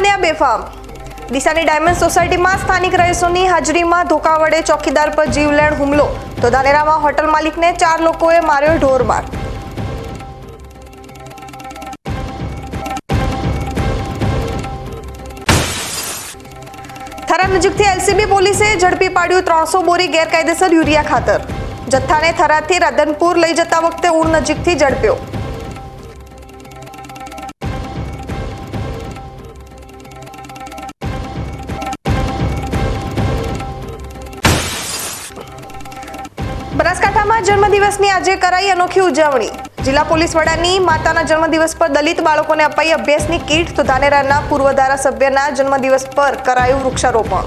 બન્યા બેફામ। ડીસાની ડાયમંડ સોસાયટીમાં સ્થાનિક રહીશોની હાજરીમાં ધોકા વડે ચોકીદાર પર જીવલેણ હુમલો તો ધાનેરામાં હોટલ માલિકને 4 લોકોએ માર્યો ઢોરમાર। થરા નજીકથી એલસીબી પોલીસે ઝડપી પાડ્યું 300 બોરી ગેરકાયદેસર યુરિયા ખાતર। જથ્થાને થરાથી રાધનપુર લઈ જતા વખતે ઉણ નજીકથી ઝડપ્યો। બનાસકાંઠામાં જન્મદિવસની આજે કરાઈ અનોખી ઉજવણી। જિલ્લા પોલીસ વડાની માતાના જન્મદિવસ પર દલિત બાળકોને અપાઈ અભ્યાસની કીટ તો ધાનેરાના પૂર્વ ધારાસભ્યના જન્મદિવસ પર કરાયું વૃક્ષારોપણ।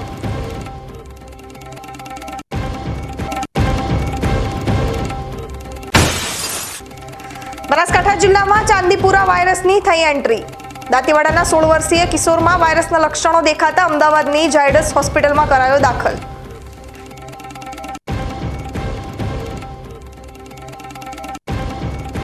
બનાસકાંઠા જિલ્લામાં ચાંદીપુરા વાયરસની થઈ એન્ટ્રી। દાંતીવાડાના 16 વર્ષીય કિશોરમાં વાયરસના લક્ષણો દેખાતા અમદાવાદની ઝાયડસ હોસ્પિટલમાં કરાયો દાખલ।